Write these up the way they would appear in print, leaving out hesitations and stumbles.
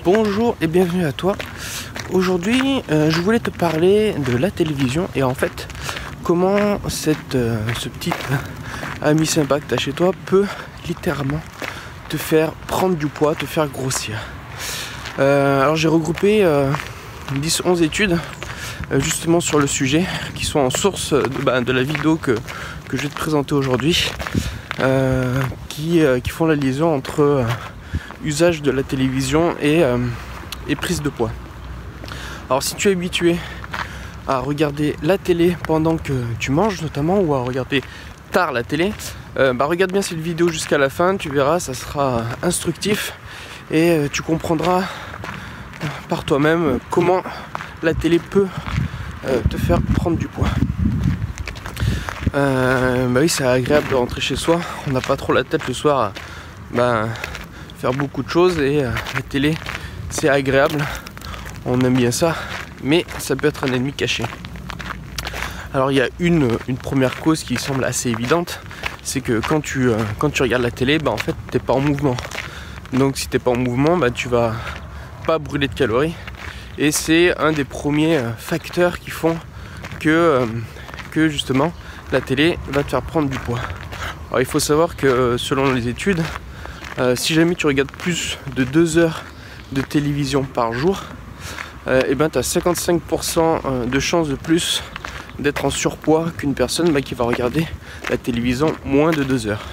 Bonjour et bienvenue à toi. Aujourd'hui, je voulais te parler de la télévision et en fait, comment ce petit ami sympa que tu as chez toi peut littéralement te faire prendre du poids, te faire grossir. Alors j'ai regroupé 10-11 études justement sur le sujet qui sont en source de la vidéo que je vais te présenter aujourd'hui, qui font la liaison entre usage de la télévision et prise de poids. Alors si tu es habitué à regarder la télé pendant que tu manges notamment, ou à regarder tard la télé, regarde bien cette vidéo jusqu'à la fin, tu verras, ça sera instructif et tu comprendras par toi-même comment la télé peut te faire prendre du poids. Oui, c'est agréable de rentrer chez soi, on n'a pas trop la tête le soir à faire beaucoup de choses et la télé c'est agréable, on aime bien ça, mais ça peut être un ennemi caché. Alors il y a une première cause qui semble assez évidente, c'est que quand tu regardes la télé, en fait t'es pas en mouvement. Donc si t'es pas en mouvement, tu vas pas brûler de calories. Et c'est un des premiers facteurs qui font que justement la télé va te faire prendre du poids. Alors il faut savoir que selon les études, si jamais tu regardes plus de 2 heures de télévision par jour, tu as 55% de chances de plus d'être en surpoids qu'une personne qui va regarder la télévision moins de 2 heures.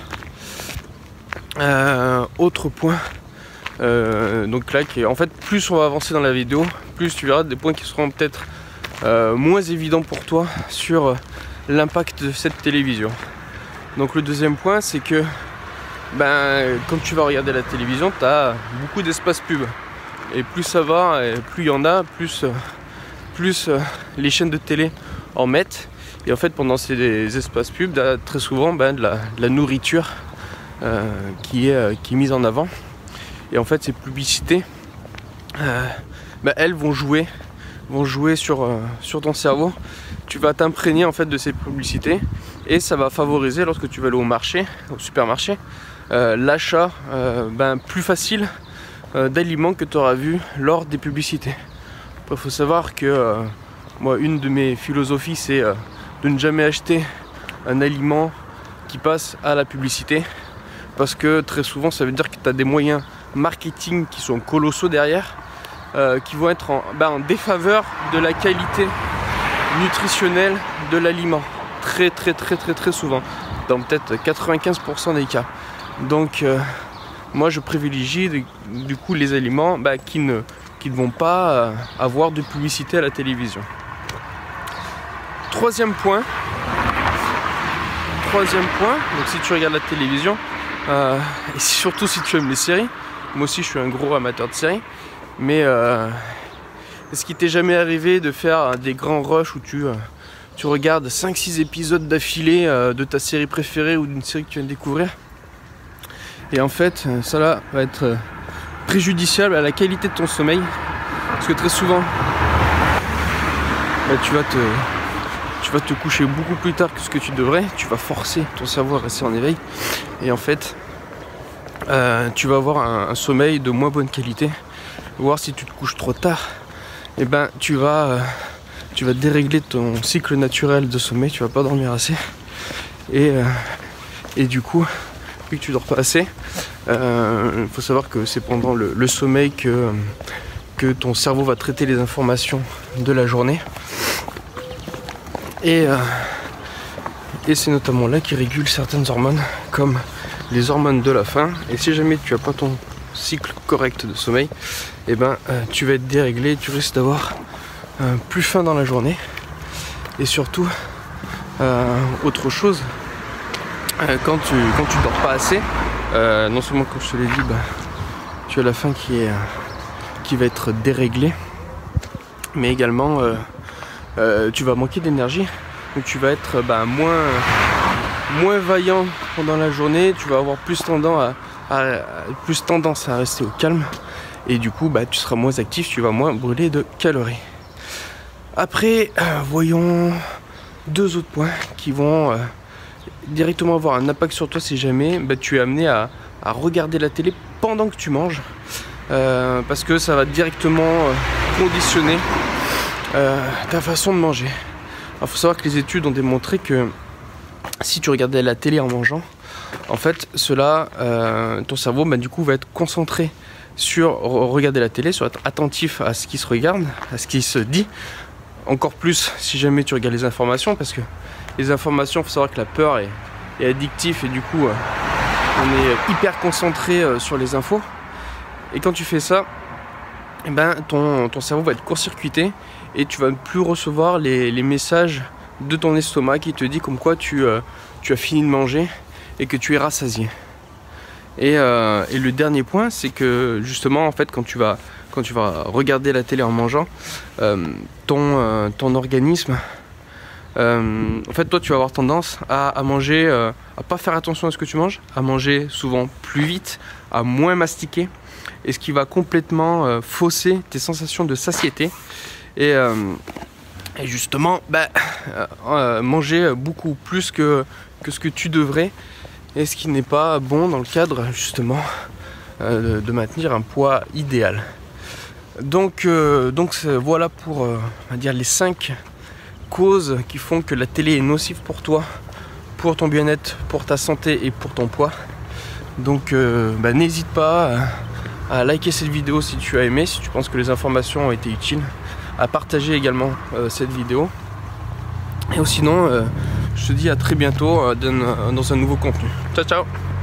Autre point, donc là, en fait, plus on va avancer dans la vidéo, plus tu verras des points qui seront peut-être moins évidents pour toi sur l'impact de cette télévision. Donc le deuxième point, c'est que quand tu vas regarder la télévision, tu as beaucoup d'espace pub. Et plus ça va, et plus il y en a, plus les chaînes de télé en mettent. Et en fait, pendant ces espaces pubs, tu as très souvent de la nourriture qui est mise en avant. Et en fait, ces publicités, elles vont jouer sur ton cerveau. Tu vas t'imprégner en fait de ces publicités et ça va favoriser, lorsque tu vas aller au supermarché, l'achat plus facile d'aliments que tu auras vu lors des publicités. Il faut savoir que moi, une de mes philosophies, c'est de ne jamais acheter un aliment qui passe à la publicité, parce que très souvent ça veut dire que tu as des moyens marketing qui sont colossaux derrière, qui vont être en défaveur de la qualité nutritionnelle de l'aliment, très souvent, dans peut-être 95% des cas. Donc moi je privilégie du coup les aliments qui ne vont pas avoir de publicité à la télévision. Troisième point, donc si tu regardes la télévision, et surtout si tu aimes les séries, moi aussi je suis un gros amateur de séries, mais est-ce qu'il t'est jamais arrivé de faire des grands rushs où tu regardes 5-6 épisodes d'affilée de ta série préférée ou d'une série que tu viens de découvrir? Et en fait, ça là va être préjudiciable à la qualité de ton sommeil, parce que très souvent, tu vas te coucher beaucoup plus tard que ce que tu devrais, tu vas forcer ton cerveau à rester en éveil, et en fait, tu vas avoir un sommeil de moins bonne qualité, voire si tu te couches trop tard, tu vas dérégler ton cycle naturel de sommeil, tu vas pas dormir assez, et du coup, vu que tu dors pas assez, il faut savoir que c'est pendant le sommeil que ton cerveau va traiter les informations de la journée, et c'est notamment là qu'il régule certaines hormones comme les hormones de la faim. Et si jamais tu n'as pas ton cycle correct de sommeil, tu vas être déréglé, tu risques d'avoir plus faim dans la journée. Et surtout, autre chose, quand tu dors pas assez, non seulement comme je te l'ai dit, tu as la faim qui va être déréglée, mais également tu vas manquer d'énergie, donc tu vas être moins vaillant pendant la journée, tu vas avoir plus tendance à rester au calme, et du coup tu seras moins actif, tu vas moins brûler de calories. Après, voyons 2 autres points qui vont directement avoir un impact sur toi si jamais tu es amené à regarder la télé pendant que tu manges. parce que ça va directement conditionner ta façon de manger. Il faut savoir que les études ont démontré que si tu regardais la télé en mangeant, en fait, ton cerveau du coup va être concentré sur regarder la télé, sur être attentif à ce qui se regarde, à ce qui se dit. Encore plus si jamais tu regardes les informations, parce que les informations, il faut savoir que la peur est addictive et du coup on est hyper concentré sur les infos. Et quand tu fais ça, ton cerveau va être court-circuité et tu vas ne plus recevoir les messages de ton estomac qui te dit comme quoi tu as fini de manger et que tu es rassasié. Et le dernier point, c'est que justement en fait quand tu vas regarder la télé en mangeant, ton organisme, en fait toi tu vas avoir tendance à manger, à pas faire attention à ce que tu manges, à manger souvent plus vite, à moins mastiquer, et ce qui va complètement fausser tes sensations de satiété et justement manger beaucoup plus que ce que tu devrais, et ce qui n'est pas bon dans le cadre justement de maintenir un poids idéal. Donc voilà pour on va dire les 5 causes qui font que la télé est nocive pour toi, pour ton bien-être, pour ta santé et pour ton poids. Donc n'hésite pas à liker cette vidéo si tu as aimé, si tu penses que les informations ont été utiles, à partager également cette vidéo. Et sinon je te dis à très bientôt dans un nouveau contenu. Ciao ciao.